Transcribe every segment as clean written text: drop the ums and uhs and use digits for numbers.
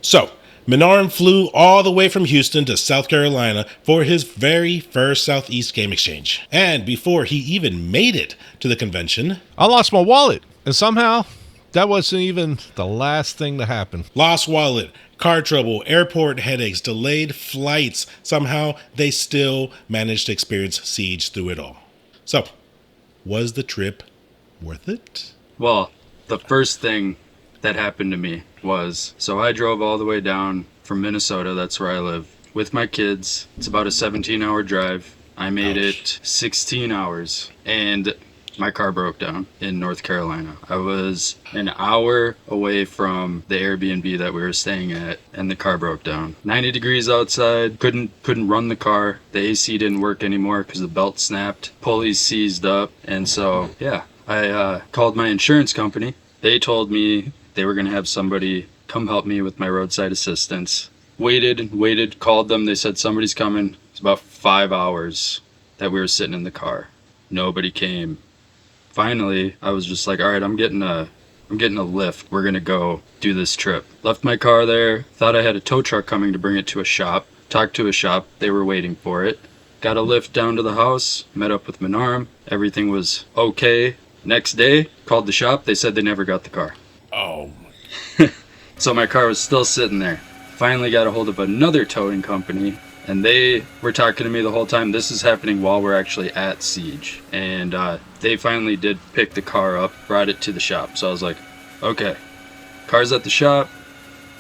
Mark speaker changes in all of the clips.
Speaker 1: So, Minorum flew all the way from Houston to South Carolina for his very first Southeast Game Exchange. And before he even made it to the convention,
Speaker 2: I lost my wallet, and somehow that wasn't even the last thing to happen.
Speaker 1: lost wallet, car trouble, airport headaches, delayed flights, somehow they still managed to experience Siege through it all. So, was the trip worth it?
Speaker 3: Well, the first thing that happened to me was, so I drove all the way down from Minnesota, that's where I live, with my kids. It's about a 17-hour drive. I made it 16 hours, and my car broke down in North Carolina. I was an hour away from the Airbnb that we were staying at, and the car broke down. 90 degrees outside, couldn't run the car. The AC didn't work anymore because the belt snapped. Pulleys seized up, and so, yeah. I called my insurance company. They told me they were going to have somebody come help me with my roadside assistance. Waited, called them. They said somebody's coming. It's about 5 hours that we were sitting in the car. Nobody came. Finally, I was just like, all right, I'm getting a lift. We're going to go do this trip. Left my car there. Thought I had a tow truck coming to bring it to a shop. Talked to a shop. They were waiting for it. Got a lift down to the house. Met up with Minorum. Everything was okay. Next day, called the shop. They said they never got the car.
Speaker 1: Oh,
Speaker 3: So my car was still sitting there. Finally got a hold of another towing company, and they were talking to me the whole time. This is happening while we're actually at Siege. And they finally did pick the car up, brought it to the shop. So I was like, okay, car's at the shop.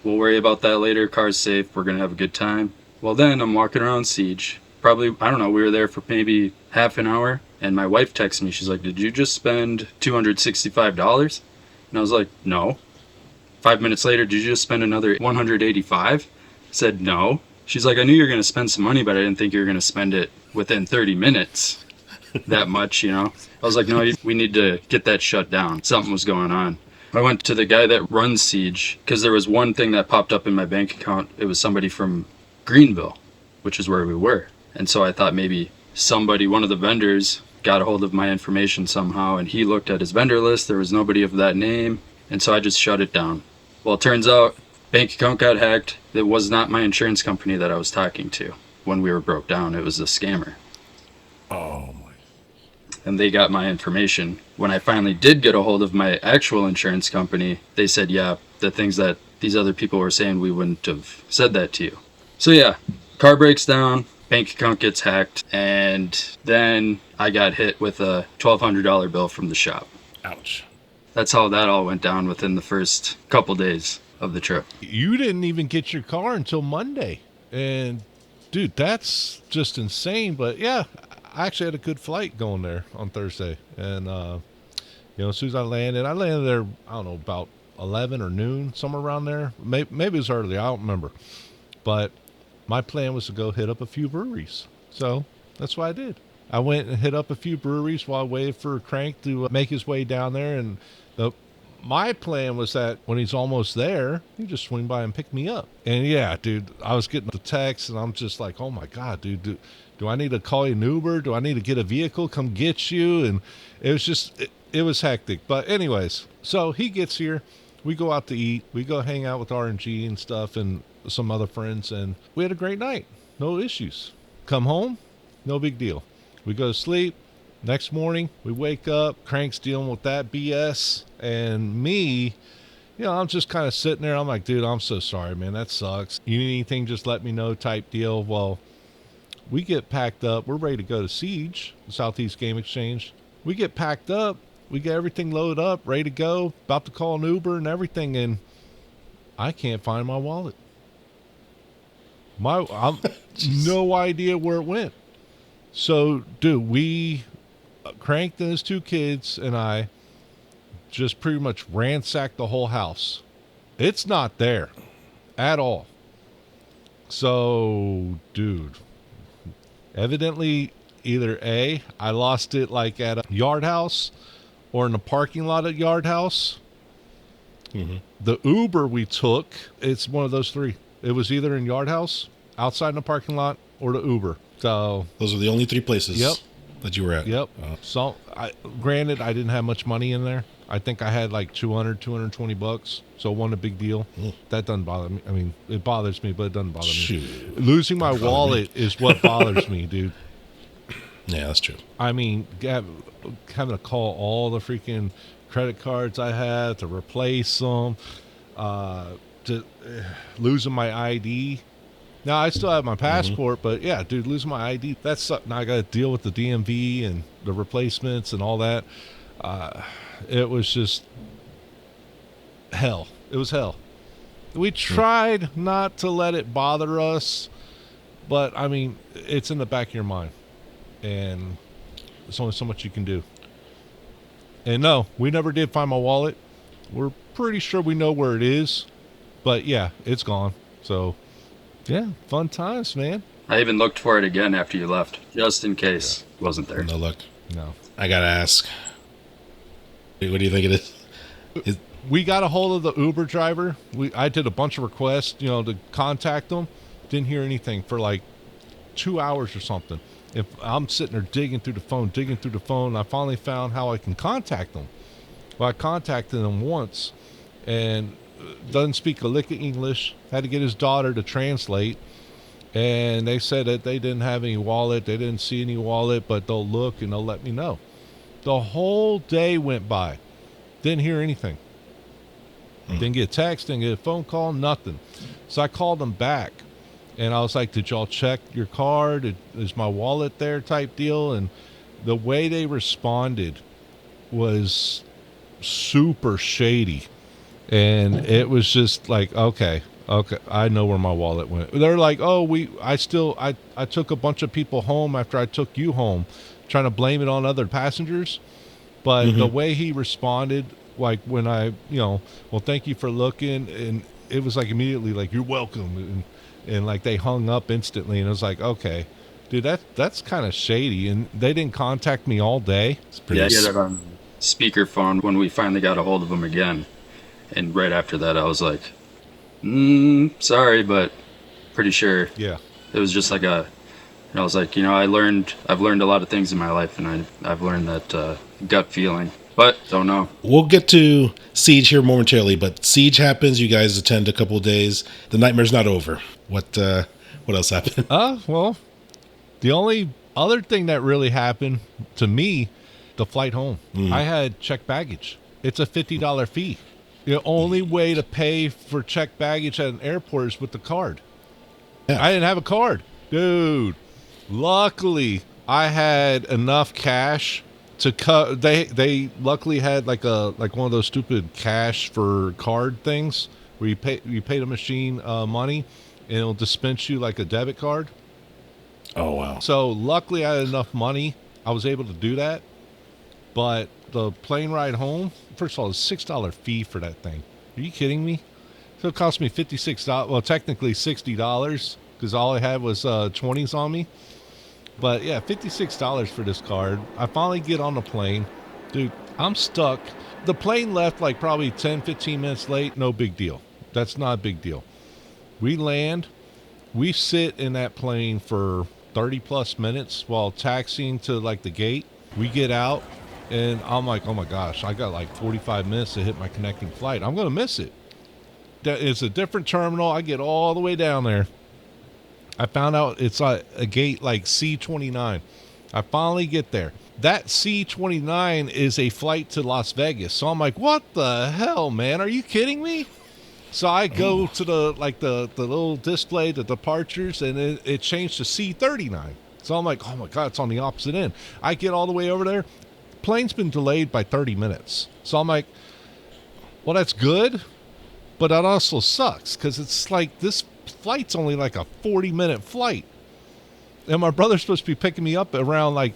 Speaker 3: We'll worry about that later. Car's safe. We're going to have a good time. Well, then I'm walking around Siege. Probably, I don't know, we were there for maybe half an hour. And my wife texted me. She's like, did you just spend $265? And I was like, no. 5 minutes later, did you just spend another $185? I said, no. She's like, I knew you were going to spend some money, but I didn't think you were going to spend it within 30 minutes. That much, you know. I was like, no, we need to get that shut down. Something was going on. I went to the guy that runs Siege because there was one thing that popped up in my bank account. It was somebody from Greenville, which is where we were. And so I thought maybe somebody, one of the vendors, got a hold of my information somehow, and he looked at his vendor list. There was nobody of that name, and so I just shut it down. Well, it turns out bank account got hacked. It was not my insurance company that I was talking to when we were broke down. It was a scammer.
Speaker 1: oh my.
Speaker 3: And they got my information. When I finally did get a hold of my actual insurance company, they said, yeah, the things that these other people were saying, we wouldn't have said that to you. So yeah, car breaks down, bank account gets hacked, and then I got hit with a $1,200 bill from the shop.
Speaker 1: Ouch.
Speaker 3: That's how that all went down within the first couple days of the trip.
Speaker 2: You didn't even get your car until Monday. And, dude, that's just insane. But, yeah, I actually had a good flight going there on Thursday. And, as soon as I landed there, I don't know, about 11 or noon, somewhere around there. Maybe it was early. I don't remember. But my plan was to go hit up a few breweries. So that's what I did. I went and hit up a few breweries while I waited for Crank to make his way down there. And my plan was that when he's almost there, he just swing by and pick me up. And yeah, dude, I was getting the text and I'm just like, oh my God, dude, do I need to call you an Uber? Do I need to get a vehicle, come get you? And it was just, it was hectic. But anyways, so he gets here. We go out to eat. We go hang out with RNG and stuff and some other friends. And we had a great night. No issues. Come home, no big deal. We go to sleep. Next morning, we wake up. Crank's dealing with that BS. And me, I'm just kind of sitting there. I'm like, dude, I'm so sorry, man. That sucks. You need anything, just let me know type deal. Well, we get packed up. We're ready to go to Siege, the Southeast Game Exchange. We get packed up. We get everything loaded up, ready to go. About to call an Uber and everything. And I can't find my wallet. I'm no idea where it went. So, dude, we Cranked and his two kids and I just pretty much ransacked the whole house. It's not there at all. So, dude, evidently either A, I lost it like at a yard house or in the parking lot at yard house. Mm-hmm. The Uber we took, it's one of those three. It was either in yard house, outside in the parking lot, or the Uber. So
Speaker 1: those are the only three places that you were at.
Speaker 2: Yep. So, granted, I didn't have much money in there. I think I had like 220 bucks. So it wasn't a big deal. That doesn't bother me. I mean, it bothers me, but it doesn't bother me.
Speaker 1: Shoot.
Speaker 2: Losing my
Speaker 1: Doesn't bother
Speaker 2: wallet is what bothers me, dude.
Speaker 1: Yeah, that's true.
Speaker 2: I mean, having to call all the freaking credit cards I had to replace them, losing my ID. Now, I still have my passport, but yeah, dude, losing my ID, that's something I got to deal with the DMV and the replacements and all that. It was just hell. It was hell. We tried not to let it bother us, but I mean, it's in the back of your mind, and there's only so much you can do. And no, we never did find my wallet. We're pretty sure we know where it is, but yeah, it's gone. So yeah, fun times, man.
Speaker 3: I even looked for it again after you left, just in case it wasn't there.
Speaker 1: No luck.
Speaker 2: No.
Speaker 1: I gotta ask. What do you think it is?
Speaker 2: We got a hold of the Uber driver. I did a bunch of requests, to contact them. Didn't hear anything for like 2 hours or something. If I'm sitting there digging through the phone, I finally found how I can contact them. Well, I contacted him once, and doesn't speak a lick of English. Had to get his daughter to translate, and they said that they didn't have any wallet. They didn't see any wallet, but they'll look and they'll let me know. The whole day went by. Didn't hear anything. Didn't get a text, didn't get a phone call, nothing. So I called them back, and I was like, did y'all check your card? Is my wallet there type deal? And the way they responded was super shady. And it was just like, okay, I know where my wallet went. They're like, oh, I took a bunch of people home after I took you home, trying to blame it on other passengers. But the way he responded, like when I, well, thank you for looking, and it was like immediately like, you're welcome, and like they hung up instantly, and it was like, okay, dude, that's kind of shady. And they didn't contact me all day.
Speaker 3: Yeah, I had it on speakerphone when we finally got a hold of him again. And right after that, I was like, sorry, but pretty sure.
Speaker 2: Yeah.
Speaker 3: It was just like I was like, I've learned a lot of things in my life, and I've learned that gut feeling, but don't know.
Speaker 1: We'll get to Siege here momentarily, but Siege happens. You guys attend a couple of days. The nightmare's not over. What else happened?
Speaker 2: Well, the only other thing that really happened to me, the flight home. I had checked baggage. It's a $50 fee. The only way to pay for checked baggage at an airport is with the card.
Speaker 1: Yeah.
Speaker 2: I didn't have a card. Dude, luckily I had enough cash to cut. They luckily had like one of those stupid cash for card things where you pay the machine money and it'll dispense you like a debit card.
Speaker 1: Oh, wow.
Speaker 2: So luckily I had enough money. I was able to do that. But the plane ride home, first of all, it's a $6 fee for that thing. Are you kidding me? So it cost me $56. Well, technically $60 because all I had was 20s on me. But yeah, $56 for this card. I finally get on the plane. Dude, I'm stuck. The plane left like probably 10, 15 minutes late. No big deal. That's not a big deal. We land. We sit in that plane for 30 plus minutes while taxiing to like the gate. We get out. And I'm like, oh my gosh, I got like 45 minutes to hit my connecting flight. I'm going to miss it. It's a different terminal. I get all the way down there. I found out it's a gate like C29. I finally get there. That C29 is a flight to Las Vegas. So I'm like, what the hell, man? Are you kidding me? So I go to the little display, the departures, and it changed to C39. So I'm like, oh my God, it's on the opposite end. I get all the way over there. Plane's been delayed by 30 minutes. So I'm like, well, that's good, but that also sucks because it's like this flight's only like a 40-minute flight. And my brother's supposed to be picking me up around like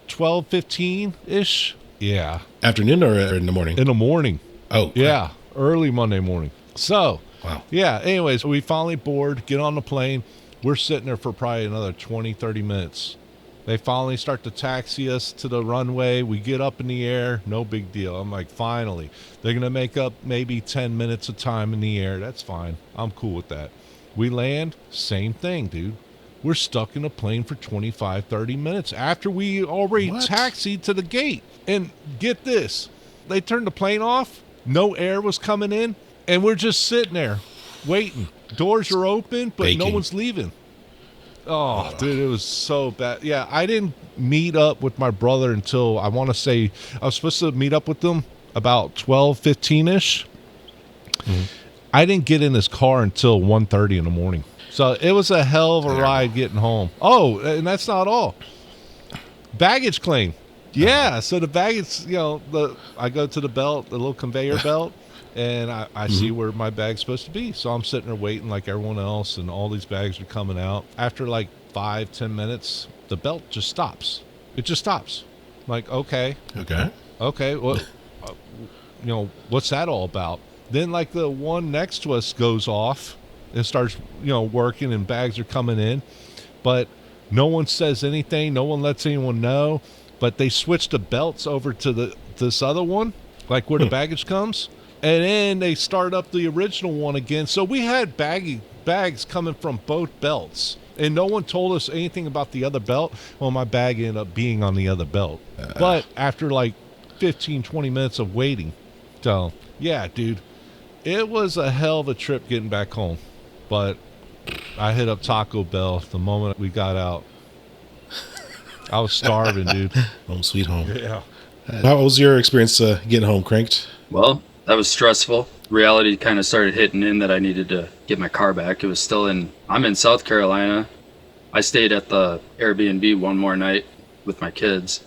Speaker 2: 12:15-ish. Yeah.
Speaker 1: Afternoon or in the morning?
Speaker 2: In the morning.
Speaker 1: Oh.
Speaker 2: Yeah, early Monday morning. So,
Speaker 1: wow.
Speaker 2: Yeah, anyways, we finally board, get on the plane. We're sitting there for probably another 20, 30 minutes. They finally start to taxi us to the runway. We get up in the air. No big deal. I'm like, finally. They're going to make up maybe 10 minutes of time in the air. That's fine. I'm cool with that. We land. Same thing, dude. We're stuck in a plane for 25, 30 minutes after we already taxied to the gate. And get this. they turned the plane off. No air was coming in, and we're just sitting there waiting. Doors are open, but no
Speaker 1: Baking.
Speaker 2: one's leaving. Oh, dude, it was so bad. Yeah, I didn't meet up with my brother until, I want to say, I was supposed to meet up with them about 12:15-ish. I didn't get in his car until 1:30 in the morning. So it was a hell of a ride getting home. Oh, and that's not all. Baggage claim. Yeah, so the baggage, I go to the belt, the little conveyor belt, and I see where my bag's supposed to be. So I'm sitting there waiting like everyone else, and all these bags are coming out. After like 5-10 minutes, the belt just stops. It just stops. I'm like, okay, well, what's that all about? Then like the one next to us goes off and starts, working, and bags are coming in, but no one says anything. No one lets anyone know. But they switched the belts over to this other one, like where the baggage comes, and then they start up the original one again. So we had bags coming from both belts, and no one told us anything about the other belt. Well, my bag ended up being on the other belt. But after like 15-20 minutes of waiting, so yeah, dude, it was a hell of a trip getting back home. But I hit up Taco Bell the moment we got out. I was starving, dude.
Speaker 1: Home sweet home.
Speaker 2: Yeah.
Speaker 1: How was your experience getting home, Cranked?
Speaker 3: Well, that was stressful. Reality kind of started hitting in that I needed to get my car back. It was still I'm in South Carolina. I stayed at the Airbnb one more night with my kids,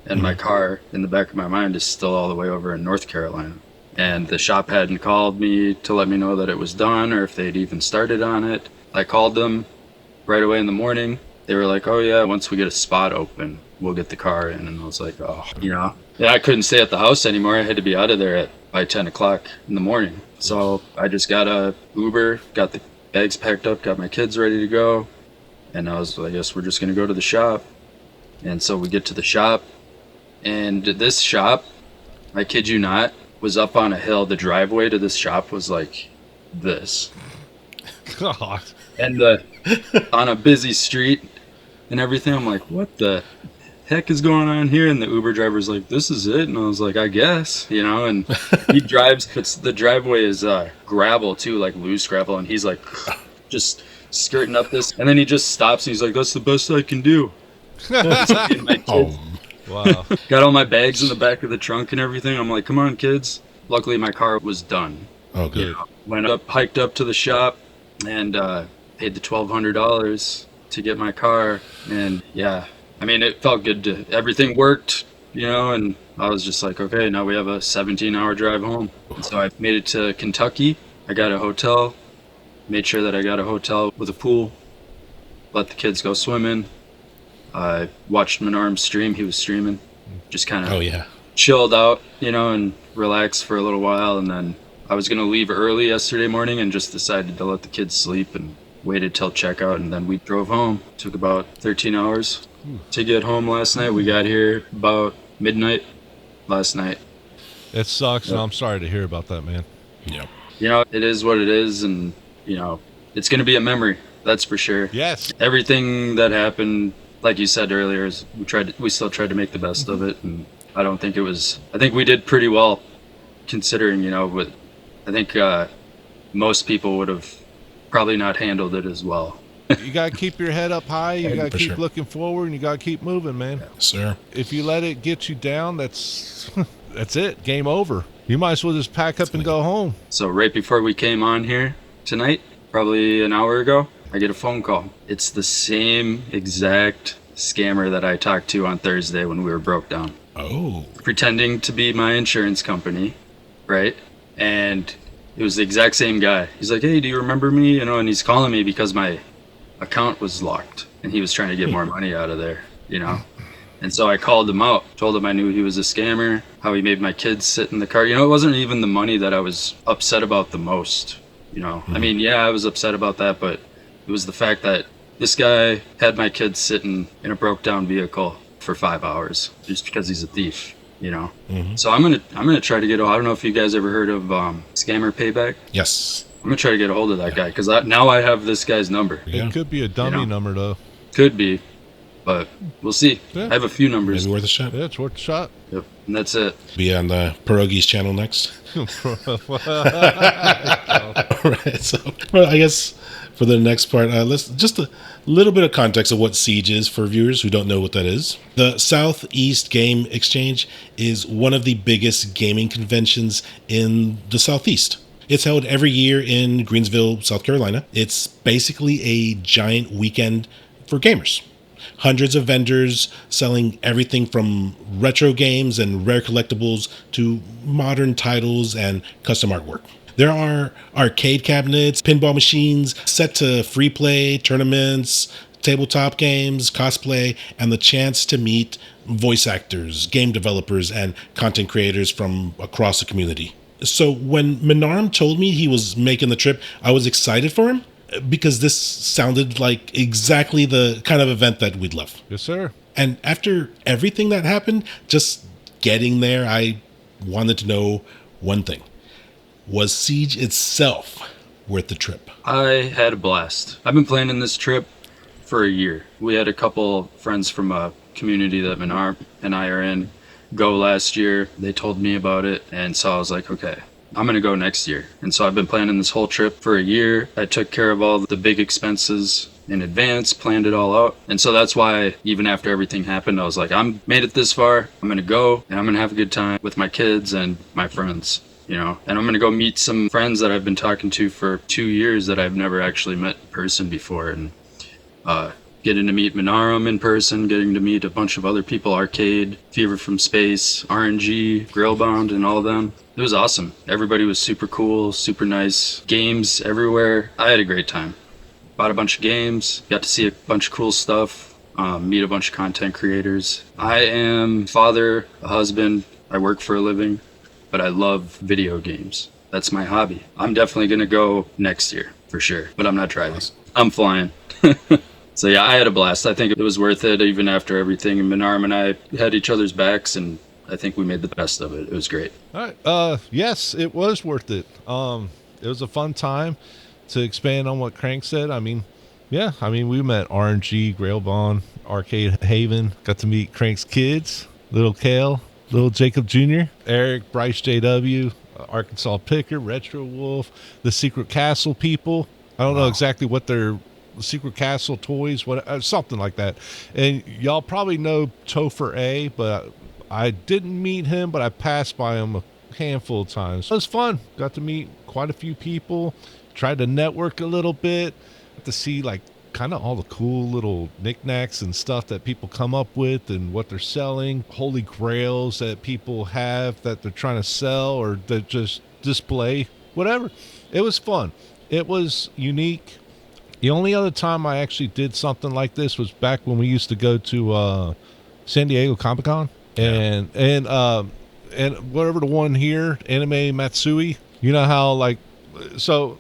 Speaker 3: and my car in the back of my mind is still all the way over in North Carolina. And the shop hadn't called me to let me know that it was done or if they'd even started on it. I called them right away in the morning. They were like, oh yeah, once we get a spot open, we'll get the car in. And I was like, yeah, I couldn't stay at the house anymore. I had to be out of there by 10 o'clock in the morning. So I just got a Uber, got the bags packed up, got my kids ready to go. And I guess we're just going to go to the shop. And so we get to the shop, and this shop, I kid you not, was up on a hill. The driveway to this shop was like this.
Speaker 2: God.
Speaker 3: And on a busy street and everything. I'm like, what the heck is going on here? And the Uber driver's like, this is it. And I was like, I guess, and he drives, but the driveway is gravel too, like loose gravel. And he's like just skirting up this. And then he just stops and he's like, that's the best I can do. My kids.
Speaker 2: Wow.
Speaker 3: Got all my bags in the back of the trunk and everything. I'm like, come on, kids. Luckily, my car was done.
Speaker 1: Oh, good.
Speaker 3: Went up, hiked up to the shop, and paid the $1,200 to get my car. And yeah, I mean, it felt good. Everything worked, and I was just like, okay, now we have a 17-hour drive home. And so I made it to Kentucky. I got a hotel, made sure that I got a hotel with a pool, let the kids go swimming. I watched Menarm stream. He was streaming, just kind of chilled out, and relaxed for a little while. And then I was going to leave early yesterday morning and just decided to let the kids sleep and waited till checkout. And then we drove home. Took about 13 hours to get home last night. We got here about midnight last night.
Speaker 2: It sucks, and I'm sorry to hear about that, man.
Speaker 1: Yeah.
Speaker 3: It is what it is, and, it's going to be a memory. That's for sure.
Speaker 2: Yes.
Speaker 3: Everything that happened, like you said earlier, is we still tried to make the best of it, and I think we did pretty well, considering, but I think most people would have probably not handled it as well.
Speaker 2: You got to keep your head up high, you got to keep looking forward, and you got to keep moving, man.
Speaker 1: Yes, sir.
Speaker 2: If you let it get you down, that's it, game over. You might as well just pack up and go home.
Speaker 3: So right before we came on here tonight, probably an hour ago, I get a phone call. It's the same exact scammer that I talked to on Thursday when we were broke down.
Speaker 1: Oh.
Speaker 3: Pretending to be my insurance company, right? And it was the exact same guy. He's like, hey, do you remember me? And he's calling me because my account was locked and he was trying to get more money out of there, And so I called him out, told him I knew he was a scammer, how he made my kids sit in the car. It wasn't even the money that I was upset about the most, I mean, yeah, I was upset about that, but it was the fact that this guy had my kids sitting in a broke down vehicle for 5 hours just because he's a thief, So I'm gonna try to get. I don't know if you guys ever heard of Scammer Payback.
Speaker 1: Yes.
Speaker 3: I'm gonna try to get a hold of that guy because now I have this guy's number.
Speaker 2: It could be a dummy number, though.
Speaker 3: Could be. But we'll see.
Speaker 2: Yeah.
Speaker 3: I have a few numbers.
Speaker 1: Maybe worth a shot.
Speaker 2: Yeah, it's worth a shot.
Speaker 3: Yep, and that's it.
Speaker 1: Be on the Pierogi's channel next. Right. So, well, I guess for the next part, let's just a little bit of context of what Siege is for viewers who don't know what that is. The Southeast Game Exchange is one of the biggest gaming conventions in the Southeast. It's held every year in Greensville, South Carolina. It's basically a giant weekend for gamers. Hundreds of vendors selling everything from retro games and rare collectibles to modern titles and custom artwork. There are arcade cabinets, pinball machines, set to free play, tournaments, tabletop games, cosplay, and the chance to meet voice actors, game developers, and content creators from across the community. So when Menarm told me he was making the trip, I was excited for him because this sounded like exactly the kind of event that we'd love.
Speaker 2: Yes, sir.
Speaker 1: And after everything that happened, just getting there, I wanted to know one thing. Was Siege itself worth the trip?
Speaker 3: I had a blast. I've been planning this trip for a year. We had a couple friends from a community that Menarm and I are in go last year. They told me about it, and so I was like, okay, I'm gonna go next year. And so I've been planning this whole trip for a year. I took care of all the big expenses in advance, planned it all out. And so that's why even after everything happened, I was like, I'm made it this far. I'm gonna go and I'm gonna have a good time with my kids and my friends, you know, and I'm gonna go meet some friends that I've been talking to for 2 years that I've never actually met in person before. And getting to meet Menarm in person, getting to meet a bunch of other people, Arcade, Fever from Space, RNG, Grillbound, and all of them. It was awesome. Everybody was super cool, super nice. Games everywhere. I had a great time. Bought a bunch of games, got to see a bunch of cool stuff, meet a bunch of content creators. I am a father, a husband, I work for a living, but I love video games. That's my hobby. I'm definitely gonna go next year, for sure, but I'm not driving. I'm flying. So yeah, I had a blast. I think it was worth it even after everything. And Menarm and I had each other's backs, and I think we made the best of it. It was great.
Speaker 2: All right. Yes, it was worth it. It was a fun time. To expand on what Crank said, I mean, we met RNG, Grailbond, Arcade Haven, got to meet Crank's kids, little Kale, little Jacob Jr., Eric, Bryce JW, Arkansas Picker, Retro Wolf, the Secret Castle people. I don't know exactly what their Secret Castle toys, something like that. And y'all probably know Topher A, but I didn't meet him, but I passed by him a handful of times. It was fun. Got to meet quite a few people. Tried to network a little bit to see like kind of all the cool little knickknacks and stuff that people come up with and what they're selling, holy grails that people have that they're trying to sell or that just display, whatever. It was fun. It was unique. The only other time I actually did something like this was back when we used to go to San Diego Comic-Con and whatever the one here, Anime Matsui. You know how like so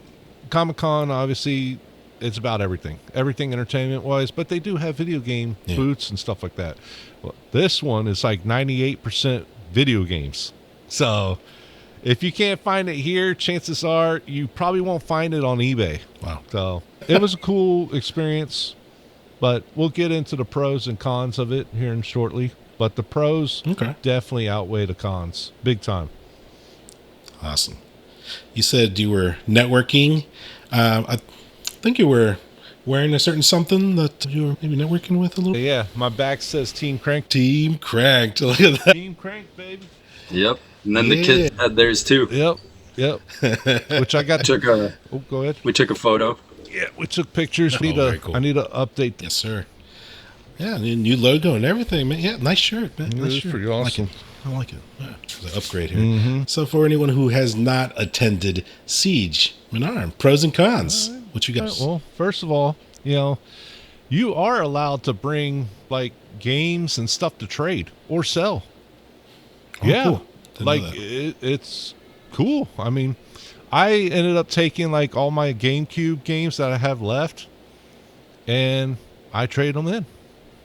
Speaker 2: Comic-Con, obviously, it's about everything entertainment-wise, but they do have video game booths and stuff like that. Well, this one is like 98% video games. So if you can't find it here, chances are you probably won't find it on eBay.
Speaker 1: Wow.
Speaker 2: So it was a cool experience, but we'll get into the pros and cons of it here in shortly. But the pros definitely outweigh the cons. Big time.
Speaker 1: Awesome. You said you were networking. I think you were wearing a certain something that you were maybe networking with a little.
Speaker 2: Yeah, my back says Team Crank.
Speaker 1: Team Cranked. Look at that.
Speaker 2: Team Crank, baby.
Speaker 3: Yep. And then the kids had theirs too.
Speaker 2: Yep. Which I got. Go ahead.
Speaker 3: We took a photo.
Speaker 2: Yeah, we took pictures.
Speaker 1: Very cool.
Speaker 2: I need to update.
Speaker 1: Yes, sir. Yeah, new logo and everything, man. Yeah, nice shirt, man. Nice shirt.
Speaker 2: Pretty awesome.
Speaker 1: I like it. Yeah, it's an upgrade here. So for anyone who has not attended Siege, Menarm, pros and cons. What you got?
Speaker 2: Well, first of all, you are allowed to bring like games and stuff to trade or sell.
Speaker 1: Cool.
Speaker 2: Like it's cool. I mean, I ended up taking like all my GameCube games that I have left, and I traded them in.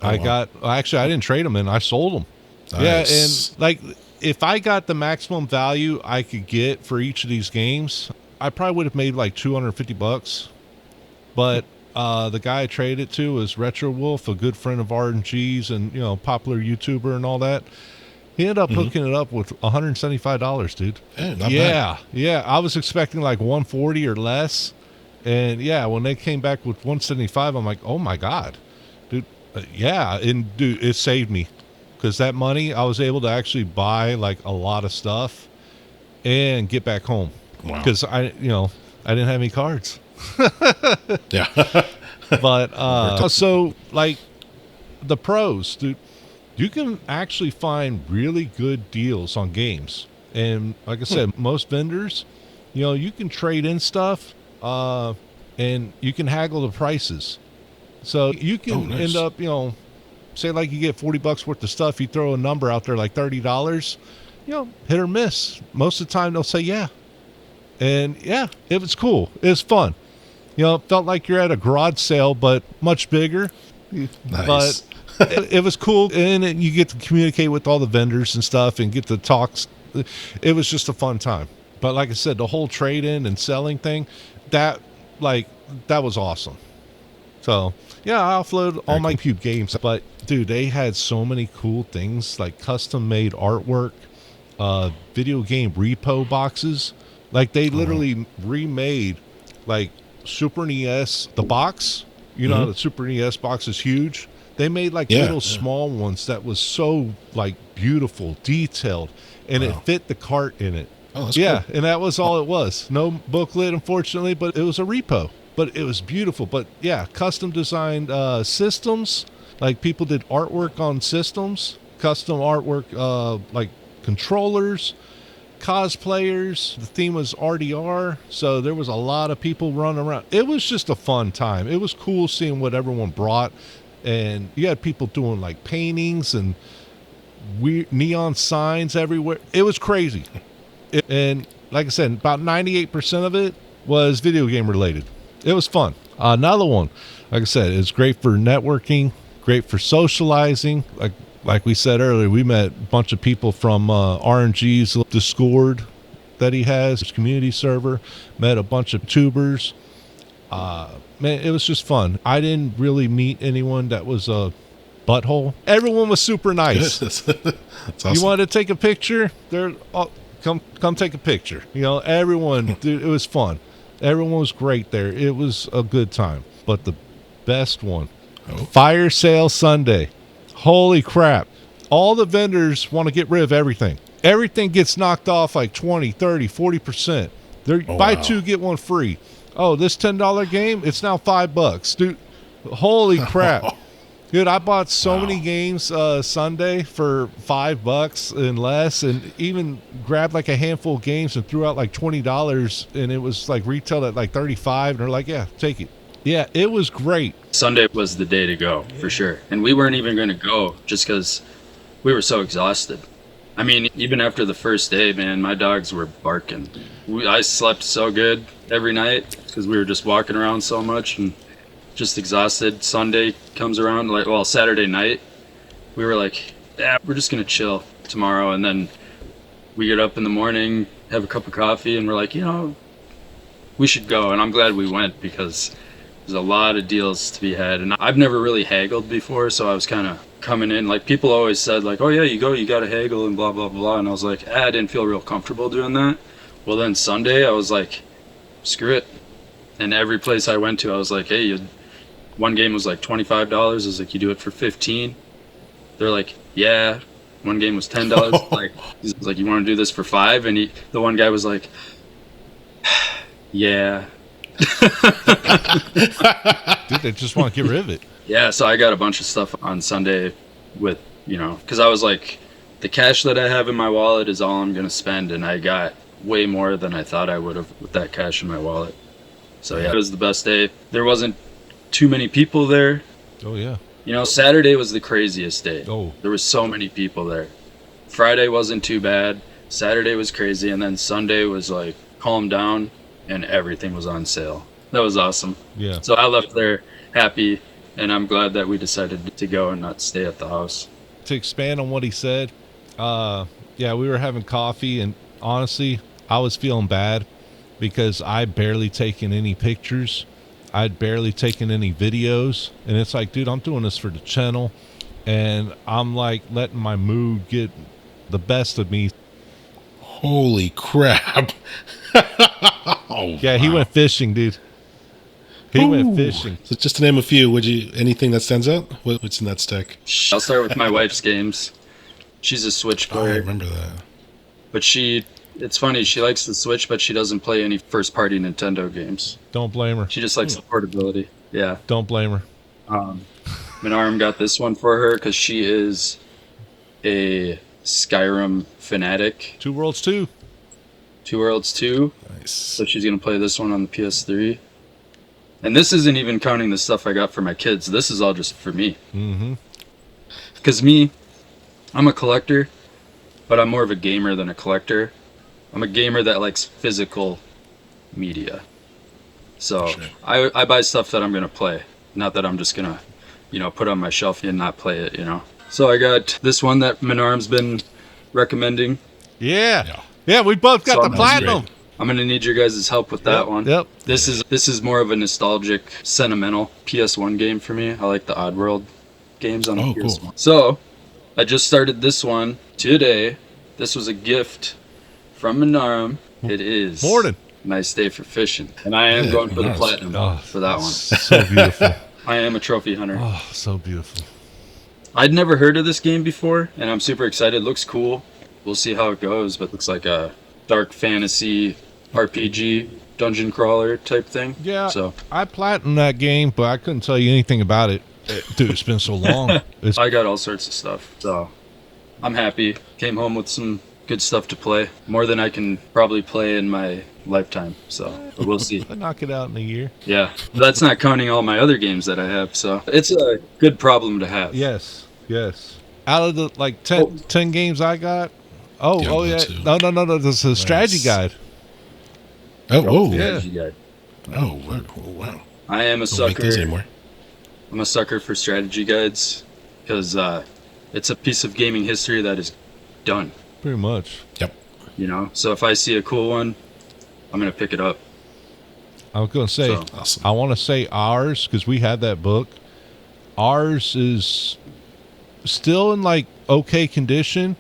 Speaker 2: I didn't trade them in. I sold them.
Speaker 1: Nice.
Speaker 2: Yeah, and like if I got the maximum value I could get for each of these games, I probably would have made like $250. But The guy I traded to was Retro Wolf, a good friend of RNG's and, popular YouTuber and all that. He ended up hooking it up with $175, dude.
Speaker 1: Yeah, not bad.
Speaker 2: Yeah. I was expecting like 140 or less. And yeah, when they came back with 175, I'm like, oh my God, dude. And dude, it saved me because that money I was able to actually buy like a lot of stuff and get back home.
Speaker 1: Wow.
Speaker 2: Because I didn't have any cards.
Speaker 1: Yeah.
Speaker 2: But so like the pros, dude, you can actually find really good deals on games. And like I said, most vendors, you can trade in stuff, and you can haggle the prices. So you can
Speaker 1: nice.
Speaker 2: end up, say like you get $40 worth of stuff, you throw a number out there like $30, hit or miss. Most of the time they'll say yeah. And yeah, it was cool. It was fun. It felt like you're at a garage sale, but much bigger.
Speaker 1: Nice.
Speaker 2: But it was cool. And you get to communicate with all the vendors and stuff and get to talk. It was just a fun time. But like I said, the whole trade-in and selling thing, that was awesome. So, yeah, I offloaded all my cube games. But, dude, they had so many cool things, like custom-made artwork, video game repo boxes. Like, they literally remade, like, Super NES, the box. The Super NES box is huge. They made, like, little small ones that was so, like, beautiful, detailed, and it fit the cart in it.
Speaker 1: Oh, that's
Speaker 2: cool. And that was all it was. No booklet, unfortunately, but it was a repo. But it was beautiful. But, yeah, custom designed systems. Like, people did artwork on systems, custom artwork, like controllers, cosplayers. The theme was RDR, so there was a lot of people running around. It was just a fun time. It was cool seeing what everyone brought, and you had people doing like paintings and weird neon signs everywhere. It was crazy. And like I said, about 98% of it was video game related. It was fun. Another one, like I said, it's great for networking, great for socializing. Like we said earlier, we met a bunch of people from RNG's Discord that he has, his community server, met a bunch of tubers. Man, it was just fun. I didn't really meet anyone that was a butthole. Everyone was super nice.
Speaker 1: That's awesome.
Speaker 2: You wanted to take a picture? Come take a picture. Everyone, dude, it was fun. Everyone was great there. It was a good time. But the best one, Fire Sale Sunday. Holy crap. All the vendors want to get rid of everything. Everything gets knocked off like 20, 30, 40%. Buy two, get one free. Oh, this $10 game, it's now $5. Dude, holy crap. Dude, I bought so many games Sunday for $5 and less, and even grabbed like a handful of games and threw out like $20, and it was like retailed at like $35, and they're like, yeah, take it. Yeah, it was great.
Speaker 3: Sunday was the day to go, for sure. And we weren't even going to go just because we were so exhausted. I mean, even after the first day, man, my dogs were barking. I slept so good every night because we were just walking around so much and just exhausted. Sunday comes around, Saturday night, we were like, yeah, we're just going to chill tomorrow. And then we get up in the morning, have a cup of coffee, and we're like, we should go. And I'm glad we went because there's a lot of deals to be had. And I've never really haggled before, so I was kind of coming in. Like, people always said, like, oh, yeah, you got to haggle and blah, blah, blah. And I was like, I didn't feel real comfortable doing that. Well, then Sunday, I was like, screw it. And every place I went to, I was like, hey, one game was like $25. I was like, you do it for $15? They're like, yeah. One game was $10. Like, he's like, you want to do this for $5? And the one guy was like, yeah.
Speaker 2: Dude, they just want to get rid of it.
Speaker 3: Yeah, so I got a bunch of stuff on Sunday with, because I was like, the cash that I have in my wallet is all I'm going to spend, and I got way more than I thought I would have with that cash in my wallet. So yeah, it was the best day. There wasn't too many people there.
Speaker 2: Oh, yeah.
Speaker 3: Saturday was the craziest day.
Speaker 2: Oh.
Speaker 3: There was so many people there. Friday wasn't too bad. Saturday was crazy, and then Sunday was like calm down, and everything was on sale. That was awesome.
Speaker 2: Yeah.
Speaker 3: So I left there happy, and I'm glad that we decided to go and not stay at the house.
Speaker 2: To expand on what he said, we were having coffee, and honestly, I was feeling bad because I barely taken any pictures. I'd barely taken any videos, and it's like, dude, I'm doing this for the channel, and I'm like letting my mood get the best of me.
Speaker 1: Holy crap. Oh,
Speaker 2: Yeah, he
Speaker 1: wow.
Speaker 2: went fishing, dude. He went
Speaker 1: Ooh.
Speaker 2: fishing.
Speaker 1: So just to name a few, anything that stands out? What's in that stack?
Speaker 3: I'll start with my wife's games. She's a Switch
Speaker 1: Oh, I
Speaker 3: player,
Speaker 1: remember that.
Speaker 3: but it's funny, she likes the Switch, but she doesn't play any first-party Nintendo games.
Speaker 2: Don't blame her.
Speaker 3: She just likes the portability. Yeah.
Speaker 2: Don't blame her.
Speaker 3: Minarm got this one for her because she is a Skyrim fanatic.
Speaker 2: Two Worlds 2.
Speaker 3: Two Worlds 2.
Speaker 1: Nice.
Speaker 3: So she's going to play this one on the PS3. And this isn't even counting the stuff I got for my kids. This is all just for me.
Speaker 2: Mm-hmm.
Speaker 3: Because me, I'm a collector, but I'm more of a gamer than a collector. I'm a gamer that likes physical media. So
Speaker 1: Sure.
Speaker 3: I buy stuff that I'm going to play. Not that I'm just going to, put on my shelf and not play it, So I got this one that Minarm's been recommending.
Speaker 2: Yeah. Yeah, we both got
Speaker 3: So
Speaker 2: the
Speaker 3: that's
Speaker 2: platinum.
Speaker 1: great.
Speaker 3: I'm gonna need your guys' help with that one.
Speaker 2: Yep.
Speaker 3: This is more of a nostalgic, sentimental PS1 game for me. I like the Oddworld games on the
Speaker 1: Oh,
Speaker 3: PS1.
Speaker 1: cool.
Speaker 3: So, I just started this one today. This was a gift from Minarum. It is
Speaker 2: Morning.
Speaker 3: nice day for fishing, and I am
Speaker 1: Yeah,
Speaker 3: going for the
Speaker 1: nice.
Speaker 3: platinum for that one.
Speaker 2: So beautiful.
Speaker 3: I am a trophy hunter.
Speaker 2: Oh, so beautiful.
Speaker 3: I'd never heard of this game before, and I'm super excited. Looks cool. We'll see how it goes, but looks like a dark fantasy RPG dungeon crawler type thing.
Speaker 2: Yeah.
Speaker 3: So
Speaker 2: I platinumed that game, but I couldn't tell you anything about it. Dude, it's been so long.
Speaker 3: I got all sorts of stuff. So I'm happy. Came home with some good stuff to play. More than I can probably play in my lifetime. So but we'll see.
Speaker 2: I knock it out in a year.
Speaker 3: Yeah. That's not counting all my other games that I have. So it's a good problem to have.
Speaker 2: Yes. Out of the 10 games I got. Oh,
Speaker 1: Diablo
Speaker 2: yeah.
Speaker 1: 2.
Speaker 2: No. This is a strategy
Speaker 1: Nice.
Speaker 2: guide.
Speaker 1: Oh, whoa.
Speaker 2: Yeah.
Speaker 3: Strategy guide.
Speaker 1: Oh, wow.
Speaker 3: I am a
Speaker 1: Don't make those
Speaker 3: sucker.
Speaker 1: anymore.
Speaker 3: I'm a sucker for strategy guides because it's a piece of gaming history that is done.
Speaker 2: Pretty much.
Speaker 1: Yep.
Speaker 3: So if I see a cool one, I'm gonna pick it up.
Speaker 2: I was going to say,
Speaker 3: So-
Speaker 1: Awesome.
Speaker 2: I want to say ours, because we had that book. Ours is still in okay condition,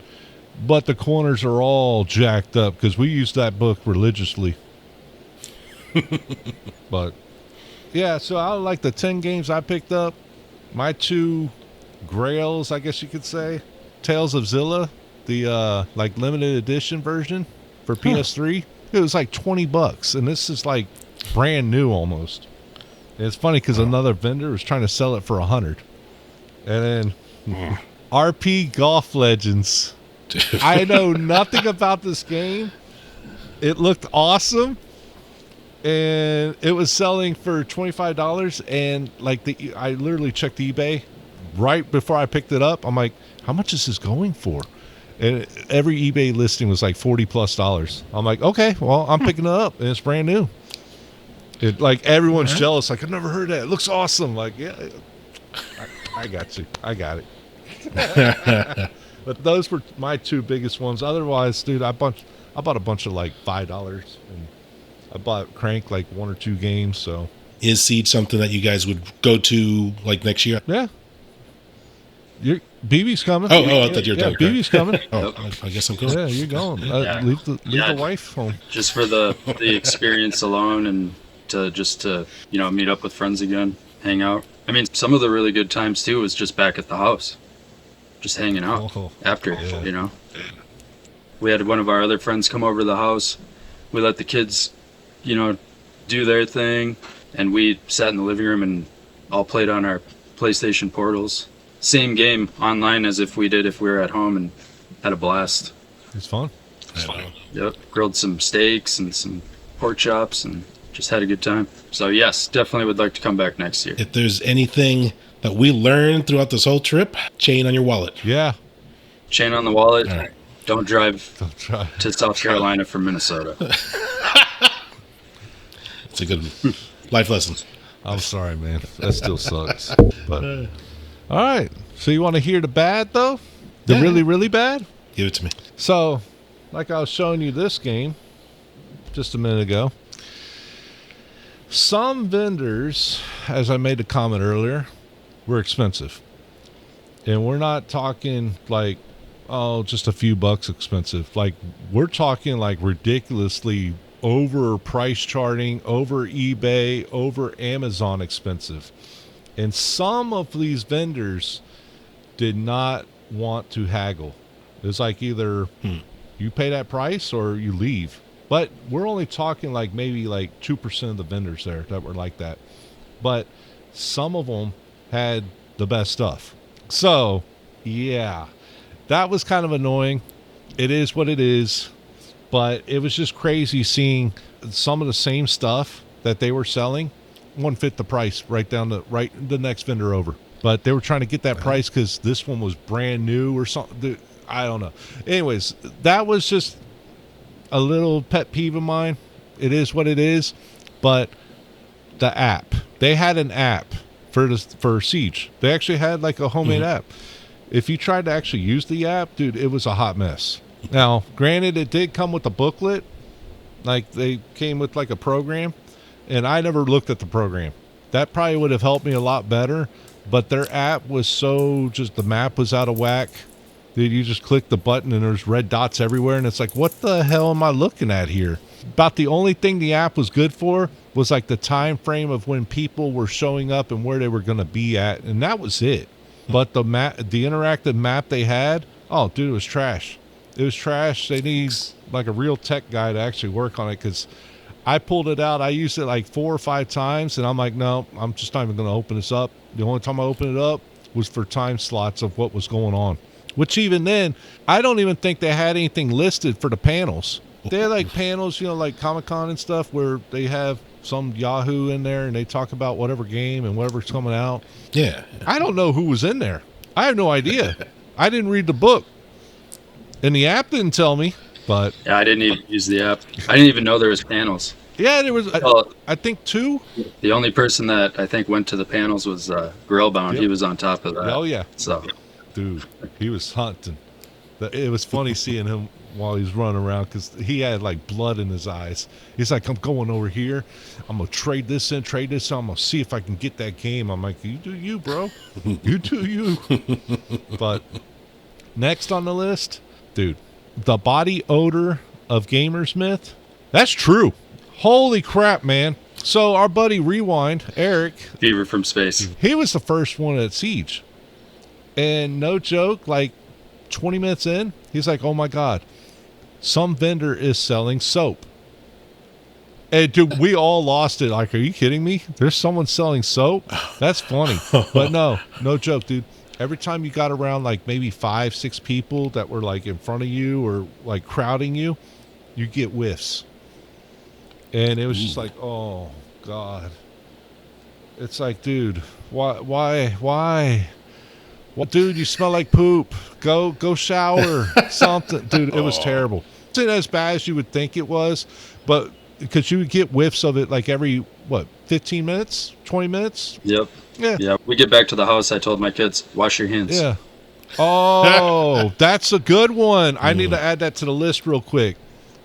Speaker 2: but the corners are all jacked up because we used that book religiously. But yeah, so I like the 10 games I picked up. My two grails, I guess you could say. Tales of Zilla, the limited edition version for PS3. It was like $20, and this is brand new almost. And it's funny because another vendor was trying to sell it for $100. And then RP Golf Legends.
Speaker 1: Dude.
Speaker 2: I know nothing about this game. It looked awesome, and it was selling for $25. And I literally checked eBay right before I picked it up. I'm like, how much is this going for? And every eBay listing was like $40+. I'm like, okay, well, I'm picking it up, and it's brand new. It everyone's jealous. I've never heard that. It looks awesome. Yeah, I got you. I got it. But those were my two biggest ones. Otherwise, dude, I bought a bunch of $5, and I bought Crank 1 or 2 games. So
Speaker 1: Is Siege something that you guys would go to next year?
Speaker 2: yeah, BB's coming.
Speaker 1: Oh, I thought you were done.
Speaker 2: BB's coming.
Speaker 1: Oh, I guess I'm going.
Speaker 2: Yeah, you're going.
Speaker 3: Yeah.
Speaker 2: Leave the
Speaker 3: Yeah.
Speaker 2: wife home.
Speaker 3: Just for the experience alone, and to meet up with friends again, hang out. I mean, some of the really good times too was just back at the house, just hanging out
Speaker 2: Oh,
Speaker 3: after.
Speaker 2: yeah.
Speaker 3: We had one of our other friends come over to the house. We let the kids, do their thing, and we sat in the living room and all played on our PlayStation Portals. Same game online as if we were at home, and had a blast.
Speaker 2: It's fun.
Speaker 3: Yep, grilled some steaks and some pork chops and just had a good time. So yes, definitely would like to come back next year.
Speaker 1: If there's anything that we learned throughout this whole trip, chain on your wallet.
Speaker 2: Yeah.
Speaker 3: Chain on the wallet.
Speaker 1: All right.
Speaker 3: Don't drive
Speaker 2: Don't try.
Speaker 3: to South Carolina from Minnesota.
Speaker 1: It's a good life lesson.
Speaker 2: I'm sorry, man. That still sucks. But all right. So you want to hear the bad though? The
Speaker 1: Yeah.
Speaker 2: really, really bad?
Speaker 1: Give it to me.
Speaker 2: So, like I was showing you this game just a minute ago. Some vendors, as I made a comment earlier, were expensive. And we're not talking like, oh, just a few bucks expensive. Like, we're talking like ridiculously over price charting, over eBay, over Amazon expensive. And some of these vendors did not want to haggle. It's like either you pay that price or you leave. But we're only talking like maybe like 2% of the vendors there that were like that. But some of them had the best stuff. So, yeah, that was kind of annoying. It is what it is. But it was just crazy seeing some of the same stuff that they were selling wouldn't fit the price right the next vendor over. But they were trying to get that price because this one was brand new or something. I don't know. Anyways, that was just a little pet peeve of mine. It is what it is. But the app, they had an app for Siege. They actually had like a homemade app. If you tried to actually use the app, dude, it was a hot mess. Now, granted, it did come with a booklet. Like, they came with like a program, and I never looked at the program. That probably would have helped me a lot better, but their app was the map was out of whack. Dude, you just click the button and there's red dots everywhere, and it's like, what the hell am I looking at here? About the only thing the app was good for was like the time frame of when people were showing up and where they were going to be at, and that was it. But the interactive map they had, oh, dude, it was trash. It was trash. They need like a real tech guy to actually work on it, because I pulled it out. I used it like 4 or 5 times, and I'm like, no, I'm just not even going to open this up. The only time I opened it up was for time slots of what was going on, which even then, I don't even think they had anything listed for the panels. They had like panels, like Comic-Con and stuff, where they have some Yahoo in there and they talk about whatever game and whatever's coming out.
Speaker 1: Yeah.
Speaker 2: I don't know who was in there. I have no idea. I didn't read the book. And the app didn't tell me, but...
Speaker 3: Yeah, I didn't even use the app. I didn't even know there was panels.
Speaker 2: Yeah, there was, I think 2.
Speaker 3: The only person that I think went to the panels was Grillbound.
Speaker 2: Yep.
Speaker 3: He was on top of that.
Speaker 2: Oh, yeah.
Speaker 3: So,
Speaker 2: dude, he was hunting. It was funny seeing him while he was running around, because he had like blood in his eyes. He's like, I'm going over here. I'm going to trade this in. I'm going to see if I can get that game. I'm like, you do you, bro. You do you. But next on the list, dude, the body odor of Gamer's Myth. That's true. Holy crap, man. So our buddy Rewind, Eric.
Speaker 3: Fever from Space.
Speaker 2: He was the first one at Siege. And no joke, like 20 minutes in, he's like, oh my God, some vendor is selling soap. And dude, we all lost it. Like, are you kidding me? There's someone selling soap? That's funny. But no joke, dude. Every time you got around like maybe 5, 6 people that were like in front of you or like crowding you, you get whiffs. And it was just like, oh God. It's like, dude, why? Well, dude, you smell like poop. Go shower. Something. Dude, it was terrible. It wasn't as bad as you would think it was, but because you would get whiffs of it like every, 15 minutes, 20 minutes?
Speaker 3: Yep.
Speaker 2: Yeah.
Speaker 3: We get back to the house. I told my kids, wash your hands.
Speaker 2: Yeah. Oh, that's a good one. I need to add that to the list real quick.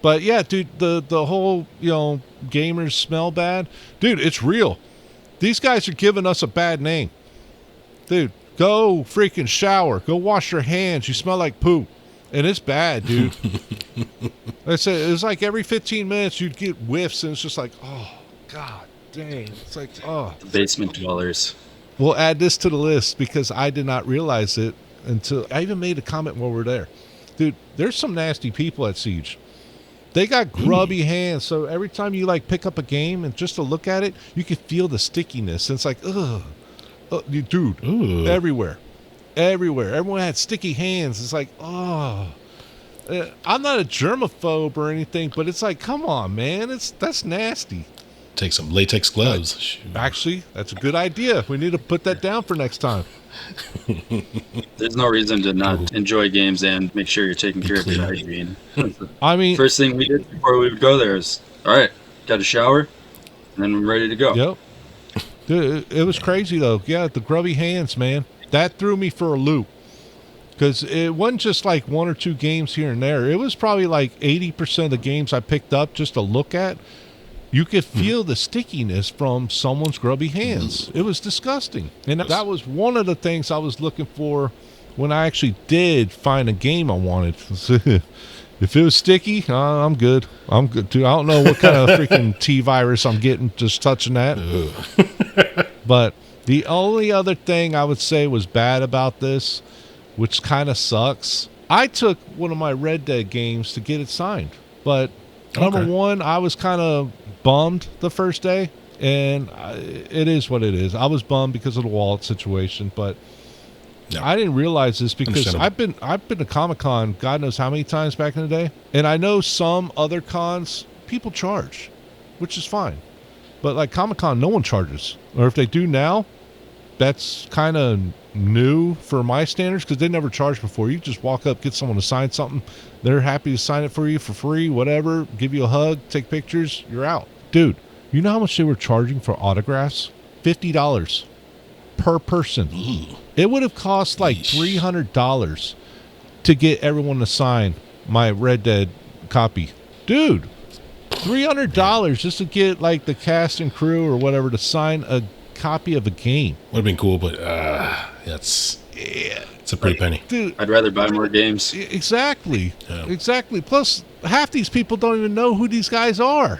Speaker 2: But yeah, dude, the whole, gamers smell bad. Dude, it's real. These guys are giving us a bad name. Dude, go freaking shower. Go wash your hands. You smell like poop. And it's bad, dude. Like I said, it was like every 15 minutes you'd get whiffs, and it's just like, oh, God dang. It's like, oh.
Speaker 3: The basement dwellers.
Speaker 2: We'll add this to the list because I did not realize it until I even made a comment while we were there. Dude, there's some nasty people at Siege. They got grubby hands, so every time you like pick up a game and just to look at it, you can feel the stickiness. And it's like, ugh. Dude, everywhere. Everyone had sticky hands. It's like, oh. I'm not a germaphobe or anything, but it's like, come on, man. That's nasty.
Speaker 1: Take some latex gloves.
Speaker 2: Actually, that's a good idea. We need to put that down for next time.
Speaker 3: There's no reason to not enjoy games and make sure you're taking care of your hygiene.
Speaker 2: I mean,
Speaker 3: first thing we did before we would go there is, all right, got a shower, and then we're ready to go.
Speaker 2: Yep. Dude, it was crazy though. Yeah, the grubby hands, man. That threw me for a loop. Because it wasn't just like 1 or 2 games here and there. It was probably like 80% of the games I picked up just to look at. You could feel the stickiness from someone's grubby hands. It was disgusting. And that was one of the things I was looking for when I actually did find a game I wanted. If it was sticky, I'm good. I'm good, too. I don't know what kind of freaking T-virus I'm getting just touching that. But the only other thing I would say was bad about this, which kind of sucks, I took one of my Red Dead games to get it signed. But number one, I was kind of bummed the first day, and it is what it is. I was bummed because of the wallet situation, but I didn't realize this because I've been to Comic-Con God knows how many times back in the day, and I know some other cons people charge, which is fine, but like Comic-Con, no one charges, or if they do now, that's kind of new for my standards because they never charged before. You just walk up, get someone to sign something, they're happy to sign it for you for free, whatever, give you a hug, take pictures, you're out. Dude, you know how much they were charging for autographs? $50 per person. It would have cost like $300 to get everyone to sign my Red Dead copy. Dude, $300 just to get like the cast and crew or whatever to sign a copy of a game.
Speaker 1: Would have been cool, but it's a pretty penny.
Speaker 2: Dude,
Speaker 3: I'd rather buy more games.
Speaker 2: Exactly. Yeah. Exactly. Plus, half these people don't even know who these guys are.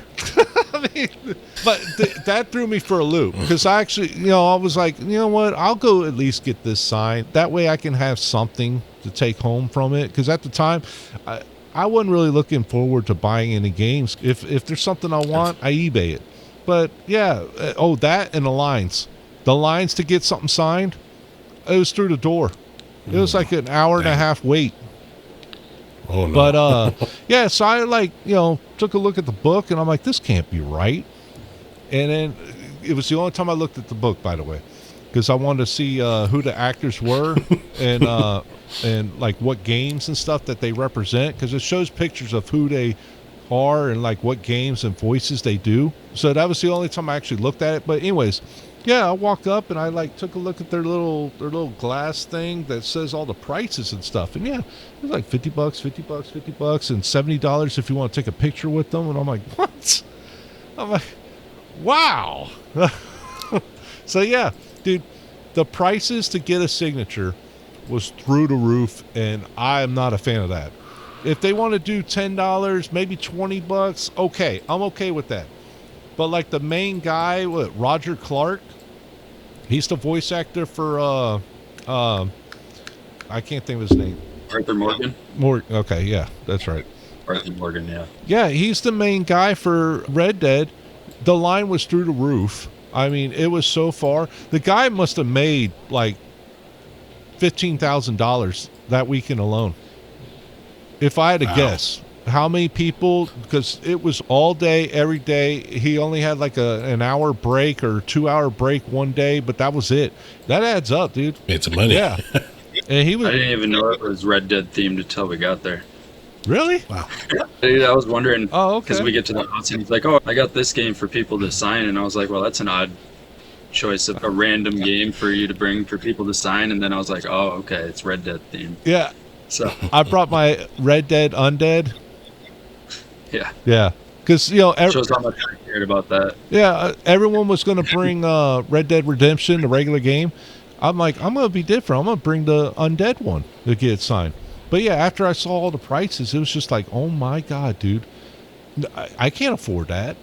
Speaker 2: I mean, but that threw me for a loop because I actually, I was like, you know what? I'll go at least get this signed. That way I can have something to take home from it. Because at the time, I wasn't really looking forward to buying any games. If there's something I want, I eBay it. But yeah, that and the lines to get something signed, it was through the door. It was like an hour and a half wait.
Speaker 1: Oh no!
Speaker 2: But yeah, so I took a look at the book and I'm like, this can't be right. And then it was the only time I looked at the book, by the way, because I wanted to see who the actors were and like what games and stuff that they represent, because it shows pictures of who they are and like what games and voices they do. So that was the only time I actually looked at it. But anyways, yeah, I walked up and I like took a look at their little glass thing that says all the prices and stuff. And yeah, it was like $50, and $70 if you want to take a picture with them. And I'm like, what? I'm like, wow. So yeah, dude, the prices to get a signature was through the roof, and I am not a fan of that. If they want to do $10, maybe $20, okay, I'm okay with that. But like the main guy, Roger Clark, he's the voice actor for I can't think of his name.
Speaker 3: Arthur Morgan.
Speaker 2: Okay, yeah, that's right.
Speaker 3: Arthur Morgan, yeah.
Speaker 2: Yeah, he's the main guy for Red Dead. The line was through the roof. I mean, it was so far. The guy must have made like $15,000 that weekend alone. If I had to guess, how many people, because it was all day, every day. He only had like an hour break or 2 hour break one day, but that was it. That adds up, dude.
Speaker 1: Made some money.
Speaker 2: Yeah. And he was.
Speaker 3: I didn't even know it was Red Dead themed until we got there.
Speaker 2: Really?
Speaker 1: Wow.
Speaker 3: I was wondering,
Speaker 2: oh, okay.
Speaker 3: Because we get to the house and he's like, oh, I got this game for people to sign. And I was like, well, that's an odd choice of a random game for you to bring for people to sign. And then I was like, oh, okay, it's Red Dead themed.
Speaker 2: Yeah.
Speaker 3: So
Speaker 2: I brought my Red Dead Undead.
Speaker 3: Yeah.
Speaker 2: Yeah. Because,
Speaker 3: shows how much I cared about that.
Speaker 2: Yeah, everyone was going to bring Red Dead Redemption, the regular game. I'm like, I'm going to be different. I'm going to bring the Undead one to get it signed. But yeah, after I saw all the prices, it was just like, oh my God, dude. I can't afford that.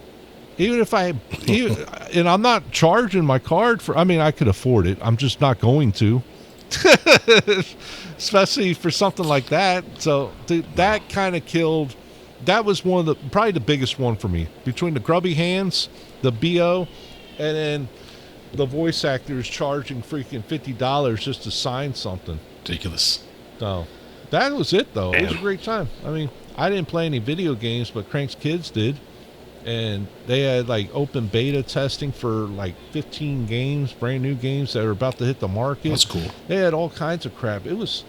Speaker 2: Even if and I'm not charging my card for, I could afford it. I'm just not going to. Especially for something like that. So dude, that kind of killed. That was probably the biggest one for me. Between the grubby hands, the BO, and then the voice actors charging freaking $50 just to sign something.
Speaker 1: Ridiculous.
Speaker 2: So that was it, though.
Speaker 1: Damn.
Speaker 2: It was a great time. I didn't play any video games, but Crank's kids did. And they had like open beta testing for like 15 games, brand new games that are about to hit the market.
Speaker 1: That's cool.
Speaker 2: They had all kinds of crap. It was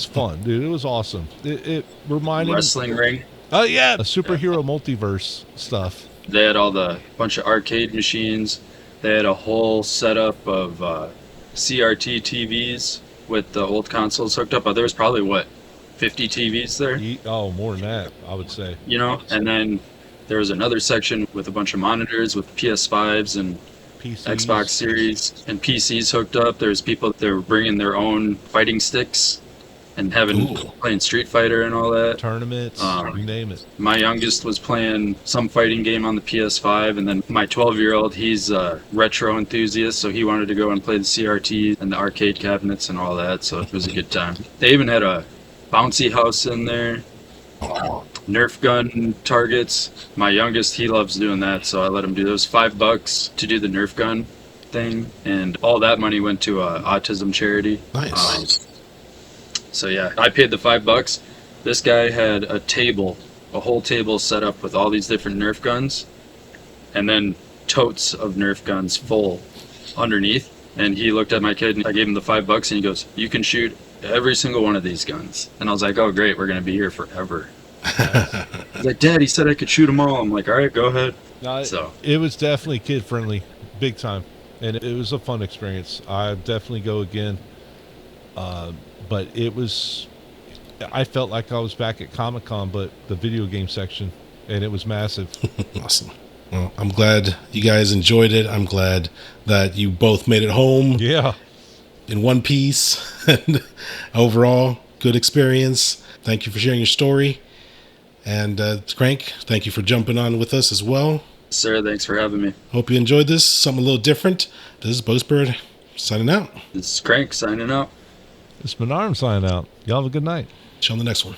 Speaker 2: fun, dude. It was awesome. It reminded
Speaker 3: Wrestling ring.
Speaker 2: Oh yeah, a superhero multiverse stuff.
Speaker 3: They had all the bunch of arcade machines. They had a whole setup of CRT TVs with the old consoles hooked up. There was probably 50 TVs there.
Speaker 2: Oh, more than that, I would say.
Speaker 3: And then There was another section with a bunch of monitors with PS5s and
Speaker 2: PCs.
Speaker 3: Xbox Series and PCs hooked up. There's people that were bringing their own fighting sticks and playing Street Fighter and all that.
Speaker 2: Tournaments, you name it.
Speaker 3: My youngest was playing some fighting game on the PS5, and then my 12-year-old, he's a retro enthusiast, so he wanted to go and play the CRT and the arcade cabinets and all that, so it was a good time. They even had a bouncy house in there, Nerf gun targets. My youngest, he loves doing that, so I let him do those. $5 to do the Nerf gun thing, and all that money went to a autism charity.
Speaker 1: Nice.
Speaker 3: So yeah, I paid the $5. This guy had a whole table set up with all these different Nerf guns, and then totes of Nerf guns full underneath. And he looked at my kid, and I gave him the $5, and he goes, "You can shoot every single one of these guns." And I was like, "Oh great, we're gonna be here forever." He's like, "Dad, he said I could shoot them all." I'm like, "All right, go ahead."
Speaker 2: No,
Speaker 3: So
Speaker 2: it was definitely kid friendly, big time, and it was a fun experience. I definitely go again. But I felt like I was back at Comic-Con, but the video game section, and it was massive.
Speaker 1: Awesome. Well, I'm glad you guys enjoyed it. I'm glad that you both made it home
Speaker 2: Yeah.
Speaker 1: in one piece. And overall, good experience. Thank you for sharing your story. And Crank, thank you for jumping on with us as well.
Speaker 3: sir, thanks for having me.
Speaker 1: Hope you enjoyed this. Something a little different. This is Boastbird signing out.
Speaker 3: This is Crank signing out.
Speaker 2: It's Menarm signing out. Y'all have a good night.
Speaker 1: See you on the next one.